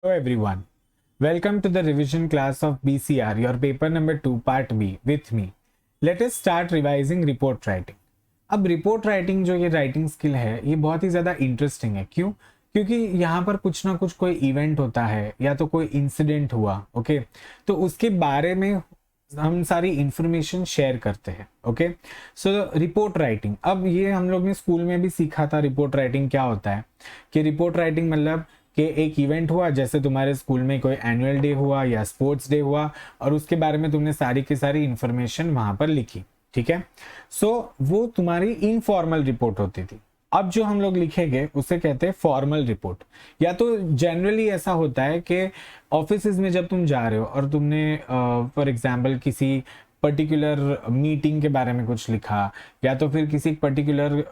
Hello everyone. Welcome to the revision class of BCR, your paper number 2 part B with me. Let us start revising report writing. अब report writing जो ये writing skill है ये बहुत ही ज़्यादा interesting है। क्यों? क्योंकि यहाँ पर कुछ ना कुछ कोई इवेंट होता है या तो कोई इंसिडेंट हुआ, ओके, तो उसके बारे में हम सारी इंफॉर्मेशन शेयर करते हैं। ओके, सो रिपोर्ट राइटिंग, अब ये हम लोग ने स्कूल में भी सीखा था। रिपोर्ट राइटिंग क्या होता है कि रिपोर्ट राइटिंग मतलब कि एक इवेंट हुआ, जैसे तुम्हारे स्कूल में कोई एनुअल डे हुआ या स्पोर्ट्स डे हुआ, और उसके बारे में तुमने सारी की सारी इंफॉर्मेशन वहां पर लिखी। ठीक है, सो वो तुम्हारी इनफॉर्मल रिपोर्ट होती थी। अब जो हम लोग लिखेंगे उसे कहते हैं फॉर्मल रिपोर्ट। या तो जनरली ऐसा होता है कि ऑफिस में जब तुम जा रहे हो और तुमने फॉर एग्जाम्पल किसी पर्टिकुलर मीटिंग के बारे में कुछ लिखा, या तो फिर किसी पर्टिकुलर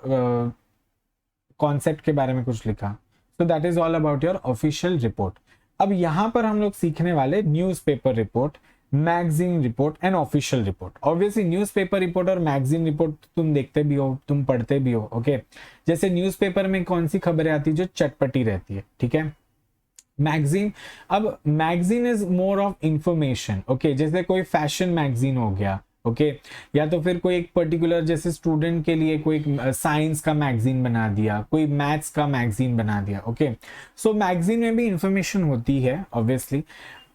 कॉन्सेप्ट के बारे में कुछ लिखा, so that is all about your official report. अब यहां पर हम लोग सीखने वाले newspaper report, magazine report and official report. Obviously newspaper report और मैगजीन रिपोर्ट तुम देखते भी हो, तुम पढ़ते भी हो। ओके, जैसे न्यूज़पेपर में कौन सी खबरें आती है जो चटपटी रहती है, ठीक है। मैगजीन, अब magazine is more of information. Okay, जैसे कोई फैशन मैगजीन हो गया, ओके, या तो फिर कोई एक पर्टिकुलर जैसे स्टूडेंट के लिए कोई साइंस का मैगजीन बना दिया, कोई मैथ्स का मैगजीन बना दिया। ओके, सो मैगजीन में भी इंफॉर्मेशन होती है obviously.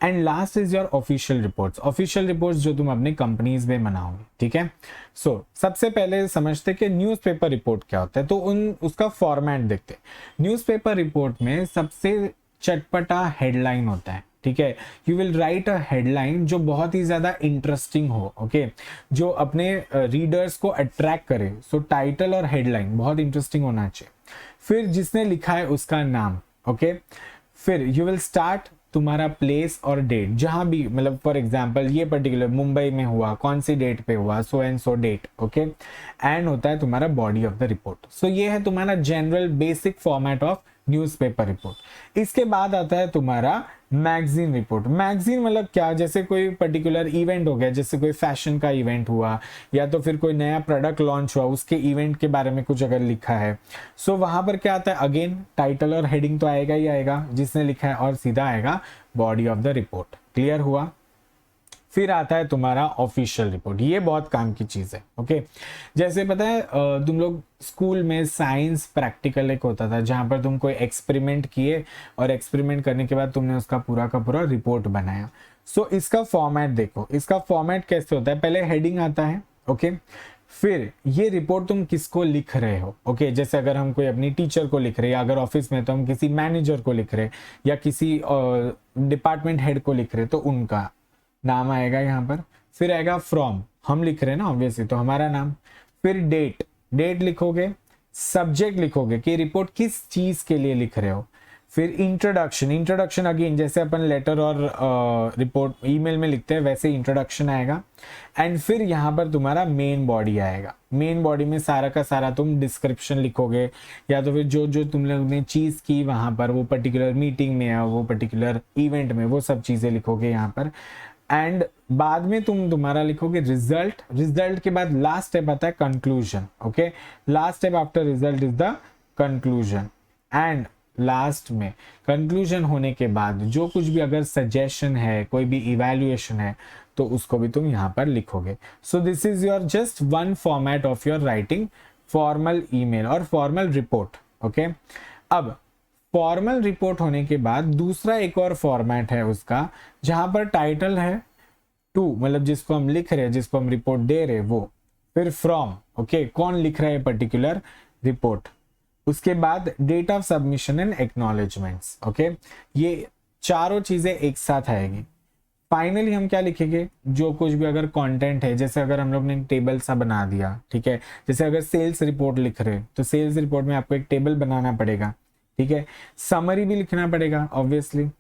And last is your official reports. Official reports जो तुम अपनी कंपनीज में बनाओगे, ठीक है। सो सबसे पहले समझते कि न्यूज़पेपर रिपोर्ट क्या होता है, तो उसका फॉर्मेट देखते। न्यूज़पेपर रिपोर्ट में सबसे चटपटा हेडलाइन होता है, ठीक है। You will right a headline जो बहुत ही ज्यादा इंटरेस्टिंग हो, ओके, जो अपने रीडर्स को अट्रैक्ट करे। सो टाइटल और हेडलाइन बहुत इंटरेस्टिंग होना चाहिए। फिर जिसने लिखा है उसका नाम, ओके। फिर यू विल स्टार्ट तुम्हारा प्लेस और डेट, जहां भी, मतलब फॉर एग्जांपल ये पर्टिकुलर मुंबई में हुआ, कौन सी डेट पे हुआ, so and so date, okay. And होता है तुम्हारा body of the report. So ये है तुम्हारा general basic format of newspaper report. इसके बाद आता है तुम्हारा मैगजीन रिपोर्ट। मैगजीन मतलब क्या, जैसे कोई पर्टिकुलर इवेंट हो गया, जैसे कोई फैशन का इवेंट हुआ, या तो फिर कोई नया प्रोडक्ट लॉन्च हुआ, उसके इवेंट के बारे में कुछ अगर लिखा है, सो वहां पर क्या आता है, अगेन टाइटल और हेडिंग तो आएगा ही आएगा जिसने लिखा है, और सीधा आएगा body of the report. Clear हुआ? फिर आता है तुम्हारा ऑफिशियल रिपोर्ट। ये बहुत काम की चीज है, ओके। जैसे पता है तुम लोग स्कूल में साइंस प्रैक्टिकल एक होता था जहां पर तुम कोई एक्सपेरिमेंट किए, और एक्सपेरिमेंट करने के बाद तुमने उसका पूरा का पूरा रिपोर्ट बनाया। सो इसका फॉर्मेट देखो, इसका फॉर्मेट कैसे होता है। पहले हेडिंग आता है, ओके। फिर ये रिपोर्ट तुम किसको लिख रहे हो, ओके। जैसे अगर हम कोई अपनी टीचर को लिख रहे हैं, या अगर ऑफिस में तो हम किसी मैनेजर को लिख रहे हैं, या किसी डिपार्टमेंट हेड को लिख रहे हैं, तो उनका नाम आएगा यहाँ पर। फिर आएगा फ्रॉम, हम लिख रहे हैं ना ऑब्वियसली, तो हमारा नाम। फिर डेट, डेट लिखोगे। सब्जेक्ट लिखोगे कि रिपोर्ट किस चीज के लिए लिख रहे हो। फिर इंट्रोडक्शन, इंट्रोडक्शन अगेन जैसे अपन लेटर और रिपोर्ट ईमेल में लिखते हैं वैसे इंट्रोडक्शन आएगा। एंड फिर यहाँ पर तुम्हारा मेन बॉडी आएगा। मेन बॉडी में सारा का सारा तुम डिस्क्रिप्शन लिखोगे, या तो फिर जो जो तुम लोग ने चीज की वहां पर, वो पर्टिकुलर मीटिंग में या वो पर्टिकुलर इवेंट में, वो सब चीजें लिखोगे यहाँ पर। एंड बाद में तुम्हारा लिखोगे रिजल्ट। रिजल्ट के बाद लास्ट स्टेप आता है conclusion, okay. Last step after result is the conclusion. And last में कंक्लूजन होने के बाद जो कुछ भी अगर सजेशन है, कोई भी इवैल्यूएशन है, तो उसको भी तुम यहां पर लिखोगे। So this is your just one format of your writing formal email और फॉर्मल रिपोर्ट, ओके। अब फॉर्मल रिपोर्ट होने के बाद दूसरा एक और फॉर्मेट है उसका, जहां पर टाइटल है टू, मतलब जिसको हम लिख रहे हैं, जिसको हम रिपोर्ट दे रहे हैं वो। फिर फ्रॉम, ओके, कौन लिख रहा है पर्टिकुलर रिपोर्ट। उसके बाद date of submission and acknowledgements, okay. ये चारों चीजें एक साथ आएगी। फाइनली हम क्या लिखेंगे, जो कुछ भी अगर कंटेंट है, जैसे अगर हम लोग ने टेबल सा बना दिया, ठीक है। जैसे अगर सेल्स रिपोर्ट लिख रहे हैं तो सेल्स रिपोर्ट में आपको एक टेबल बनाना पड़ेगा, ठीक है। समरी भी लिखना पड़ेगा obviously.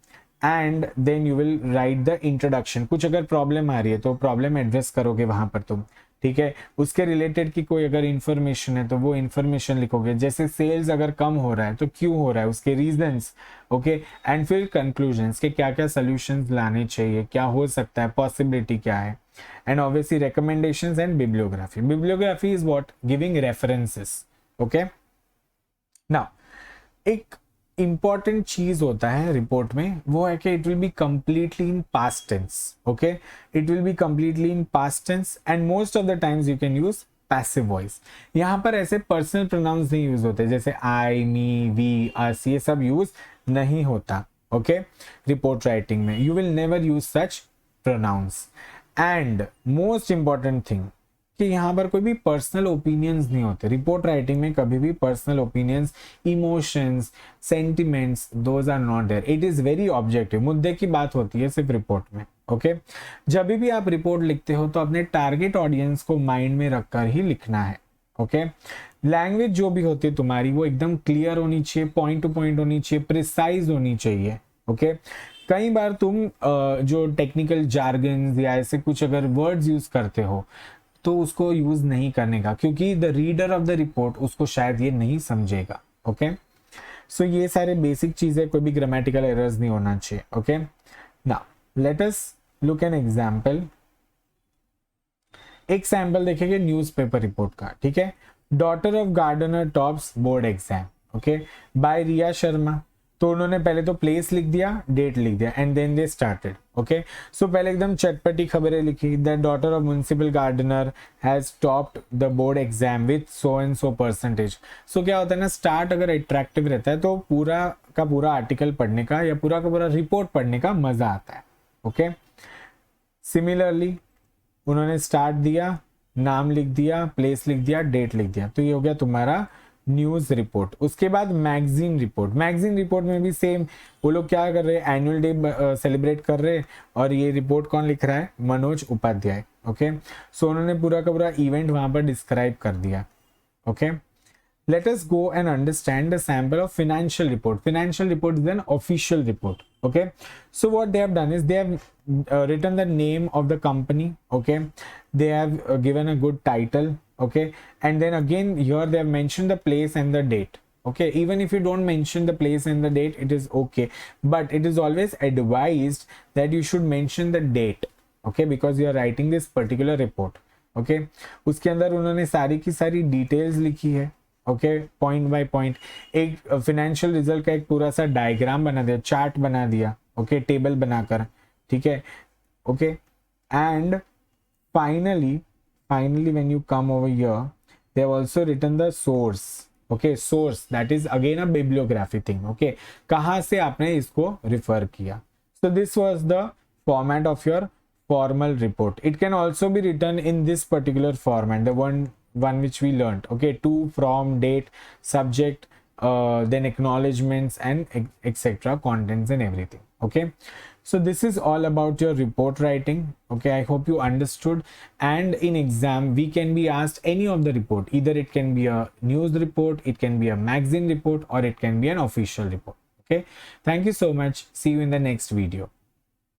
And then you will write the introduction. कुछ अगर प्रॉब्लम आ रही है तो प्रॉब्लम एड्रेस करोगे वहां पर तुम, ठीक है। उसके रिलेटेड की कोई अगर इंफॉर्मेशन है तो वो इंफॉर्मेशन लिखोगे। जैसे सेल्स अगर कम हो रहा है तो क्यों हो रहा है, उसके रीजंस, ओके। एंड फिर कंक्लूजन्स के क्या क्या सोल्यूशंस लाने चाहिए, क्या हो सकता है, पॉसिबिलिटी क्या है। And obviously recommendations and bibliography. Bibliography is what, giving references, okay. Now एक इंपॉर्टेंट चीज होता है रिपोर्ट में वो है कि it will be completely in past tense. Okay, it will be completely in past tense and most of the times you can use passive voice. यहाँ पर ऐसे पर्सनल प्रोनाउंस नहीं यूज होते, जैसे आई, मी, वी, अस, ये सब यूज नहीं होता. ओके, रिपोर्ट राइटिंग में you will never use such pronouns. And most important thing कि यहाँ पर कोई भी पर्सनल ओपिनियंस नहीं होते. रिपोर्ट राइटिंग में कभी भी personal opinions, emotions, sentiments, those are not there. It is very objective. मुद्दे की बात होती है सिर्फ रिपोर्ट में. ओके, जब भी आप रिपोर्ट लिखते हो तो अपने टारगेट ऑडियंस को माइंड में रखकर ही लिखना है. ओके, लैंग्वेज जो भी होती है तुम्हारी वो एकदम क्लियर होनी चाहिए, पॉइंट टू पॉइंट होनी चाहिए, प्रिसाइज होनी चाहिए. ओके, कई बार तुम जो टेक्निकल जार्गन्स या ऐसे कुछ अगर वर्ड्स यूज करते हो तो उसको यूज नहीं करने का, क्योंकि the reader of the report उसको शायद ये नहीं समझेगा. ओके, सो ये सारे बेसिक चीजें, कोई भी ग्रामेटिकल एरर्स नहीं होना चाहिए. Okay, now let us look an example. एक सैंपल देखेंगे न्यूज़पेपर रिपोर्ट का. ठीक है, daughter of gardener tops board exam. Okay, by Riya Sharma. तो उन्होंने पहले तो प्लेस लिख दिया, डेट लिख दिया and then they started. Okay, so पहले एकदम चटपटी खबरें लिखी. The daughter of municipal gardener has topped the board exam with so and so percentage. So क्या होता है ना, स्टार्ट अगर अट्रैक्टिव रहता है तो पूरा का पूरा आर्टिकल पढ़ने का या पूरा का पूरा रिपोर्ट पढ़ने का मजा आता है. ओके, सिमिलरली उन्होंने स्टार्ट दिया, नाम लिख दिया, प्लेस लिख दिया, डेट लिख दिया. तो ये हो गया तुम्हारा न्यूज रिपोर्ट. उसके बाद मैगजीन रिपोर्ट. मैगजीन रिपोर्ट में भी सेम, वो लोग क्या कर रहे हैं, एनुअल डे सेलिब्रेट कर रहे हैं और ये रिपोर्ट कौन लिख रहा है, मनोज उपाध्याय. ओके, सो उन्होंने पूरा का पूरा इवेंट वहां पर डिस्क्राइब कर दिया. Okay, let us go and understand the sample of financial report. Financial report is an official report. Okay, so what they have done is they have written the name of the company. Okay, they have given a good title. Okay, and then again here they have mentioned the place and the date. Okay, even if you don't mention the place and the date, it is okay, but it is always advised that you should mention the date. Okay, because you are writing this particular report. Okay, उसके अंदर उन्होंने सारी की सारी details लिखी है. Okay, point by point एक financial result का एक पूरा सा डायग्राम बना दिया, चार्ट बना दिया. ओके, टेबल बनाकर. ठीक है. Okay, and finally when you come over here they have also written the source. Okay, source that is again a bibliography thing. Okay, कहाँ से आपने इसको रिफर किया. So this was the format of your formal report. It can also be written in this particular format, the one which we learned. Okay, to, from, date, subject, then acknowledgements and etc, contents and everything. Okay, so this is all about your report writing. Okay, I hope you understood. And in exam we can be asked any of the report. Either it can be a news report, it can be a magazine report, or it can be an official report. Okay, thank you so much. See you in the next video.